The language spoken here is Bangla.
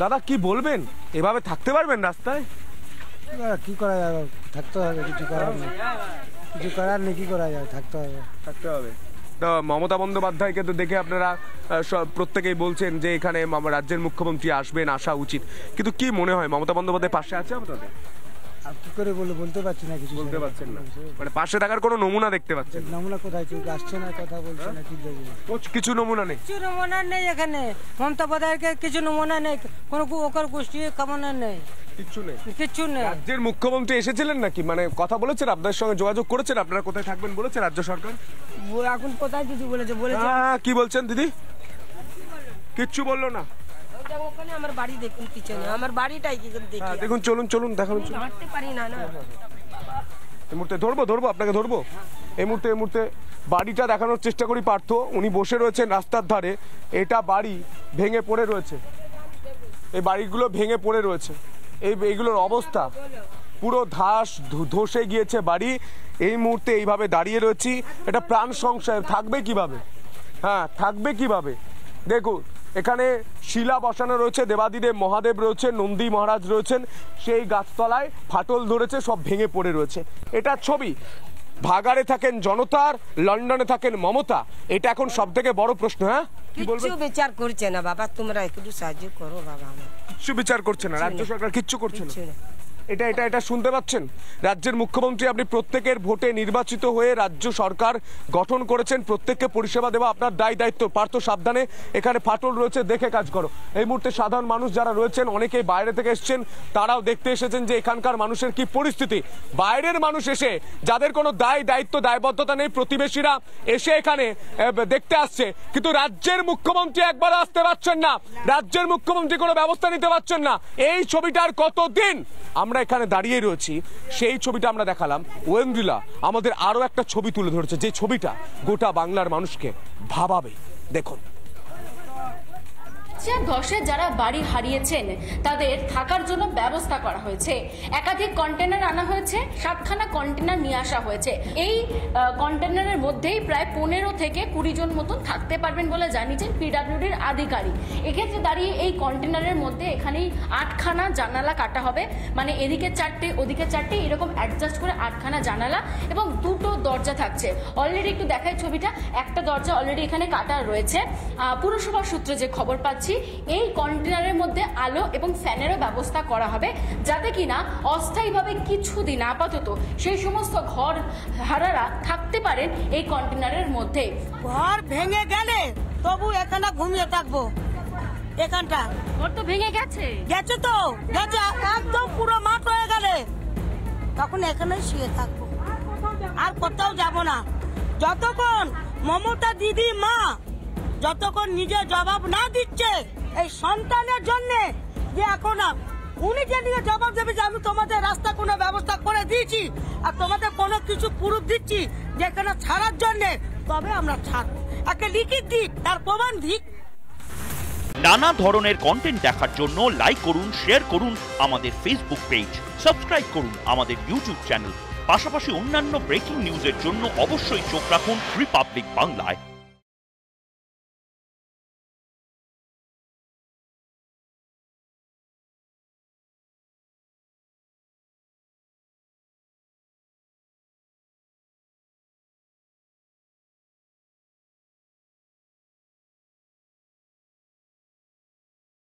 দাদা কি বলবেন, এভাবে থাকতে পারবেন রাস্তায়? কি করা যাবে, থাকতে হবে, কিছু করার নেই, কিছু করার নেই, কি করা যাবে, থাকতে হবে। তো মমতা বন্দ্যোপাধ্যায়কে তো দেখে আপনারা প্রত্যেকেই বলছেন যে এখানে রাজ্যের মুখ্যমন্ত্রী আসবেন, আসা উচিত, কিন্তু কি মনে হয় মমতা বন্দ্যোপাধ্যায় পাশে আছে আপনাদের? কি করে বলতে পারছি না, কিছু বলতে পারছেন না, মানে পাশে থাকার কোনো নমুনা দেখতে পাচ্ছেন? নমুনা কোথায়, কেউ আসছে না, কথা বলছে না, কি দেখবো, কিছু নমুনা নেই, কিছু নমুনা নেই এখানে। মমতা বন্দ্যোপাধ্যায়ের কিছু নমুনা নেই, কোনো ওকর গোষ্ঠী কামনা নেই, কিচ্ছু নেই। রাজ্যের মুখ্যমন্ত্রী এসেছিলেন নাকি, মানে কথা বলেছেন আপনাদের সঙ্গে, যোগাযোগ করেছেন, আপনারা কোথায় থাকবেন বলেছে রাজ্য সরকার? এখন কোথায় কিছু বলেছে? কি বলছেন দিদি? কিচ্ছু বললো না। ওখানে আমার বাড়ি দেখুন, পিছনে আমার বাড়িটাই দেখুন, চলুন দেখান, হাঁটতে পারি না। এই মুহূর্তে ধরবো আপনাকে, এই মুহূর্তে বাড়িটা দেখানোর চেষ্টা করি। পার্থ উনি বসে রয়েছেন রাস্তার ধারে, এটা বাড়ি ভেঙে পড়ে রয়েছে, এই বাড়িগুলো ভেঙে পড়ে রয়েছে, এইগুলোর অবস্থা পুরো ধসে গিয়েছে বাড়ি। এই মুহূর্তে এইভাবে দাঁড়িয়ে রয়েছি, এটা প্রাণ সংশয়, থাকবে কিভাবে? দেখুন এখানে শিলা বসানো রয়েছে, দেবাদিদেব মহাদেব রয়েছে, নন্দী মহারাজ রয়েছেন, সেই গাছতলায় ফাটল ধরেছে, সব ভেঙে পড়ে রয়েছে। এটা ছবি। ভাগাড়ে থাকেন জনতার, লন্ডনে থাকেন মমতা, এটা এখন সব থেকে বড় প্রশ্ন। কিছু বিচার করছে না বাবা, তোমরা একটু সাহায্য করো বাবা। কিচ্ছু বিচার করছে না রাজ্য সরকার, কিচ্ছু করছে না। এটা শুনতে পাচ্ছেন? রাজ্যের মুখ্যমন্ত্রী, আপনি প্রত্যেকের ভোটে নির্বাচিত হয়ে রাজ্য সরকার গঠন করেছেন, প্রত্যেককে পরিষেবা দেওয়া আপনার দায়িত্ব। পার্থ সাবধানে, এখানে ফাটল রয়েছে, দেখে কাজ করো। এই মুহূর্তে সাধারণ মানুষ যারা রয়েছেন, অনেকেই বাইরে থেকে এসেছেন, তারাও দেখতে এসেছেন যে এখানকার মানুষের কি পরিস্থিতি। বাইরের মানুষ এসে, যাদের কোনো দায়বদ্ধতা নেই, প্রতিবেশীরা এসে এখানে দেখতে আসছে, কিন্তু রাজ্যের মুখ্যমন্ত্রী একবার আসতে পারছেন না, রাজ্যের মুখ্যমন্ত্রী কোনো ব্যবস্থা নিতে পারছেন না। এই ছবিটার কতদিন আমরা এখানে দাঁড়িয়ে রয়েছি, সেই ছবিটা আমরা দেখালাম। ওয়েন্দ্রিলা আমাদের আরো একটা ছবি তুলে ধরেছে, যে ছবিটা গোটা বাংলার মানুষকে ভাবাবে। দেখুন, ধসে যারা বাড়ি হারিয়েছেন তাদের থাকার জন্য ব্যবস্থা করা হয়েছে। একাধিক কন্টেনার আনা হয়েছে, 7খানা কন্টেনার নিয়ে আসা হয়েছে। এই কন্টেনারের মধ্যেই প্রায় 15 থেকে 20 জন মতন থাকতে পারবেন বলে জানিয়েছেন পিডব্লিউডির আধিকারিক। এক্ষেত্রে দাঁড়িয়ে এই কন্টেনারের মধ্যে এখানেই 8খানা জানালা কাটা হবে, মানে এদিকে 4টে ওদিকে 4টে, এরকম অ্যাডজাস্ট করে 8খানা জানালা এবং 2টো দরজা থাকছে। অলরেডি একটু দেখায় ছবিটা, একটা দরজা অলরেডি এখানে কাটা রয়েছে। পুরসভার সূত্রে যে খবর পাচ্ছি, এই কন্টেনারের মধ্যে আলো এবং ফ্যানেরও ব্যবস্থা করা হবে, যাতে কিনা অস্থায়ীভাবে কিছুদিন আপাতত সেই সমস্ত ঘর হারারা থাকতে পারেন এই কন্টেনারের মধ্যে। ঘর ভেঙে গেলে তবু এখানে ঘুমিয়ে থাকবো। এখানটা ঘর তো ভেঙে গেছে তো গেছে, একদম পুরো মাঠ হয়ে গেলে তখন এখানে শুয়ে থাকবো, আর কোথাও যাব না। যতক্ষণ মমতা দিদি মা যতক্ষণ নিজে জবাব না দিচ্ছে এই সন্তানের জন্য, যে এখন উনি যে নিয়ে জবাব দেবে যে আমি তোমাদের রাস্তা কোনো ব্যবস্থা করে দিয়েছি আর তোমাদের কোনো কিছু প্রুফ দিচ্ছি যেখানে ছাড়ার জন্য, তবে আমরা ছাড়বো। একটা লিখিত দিক, তার প্রমাণ দিক। নানা ধরনের কন্টেন্ট দেখার জন্য লাইক করুন, শেয়ার করুন আমাদের ফেসবুক পেজ, সাবস্ক্রাইব করুন আমাদের ইউটিউব চ্যানেল। পাশাপাশি অন্যান্য ব্রেকিং নিউজের জন্য অবশ্যই চোখ রাখুন রিপাবলিক বাংলায়।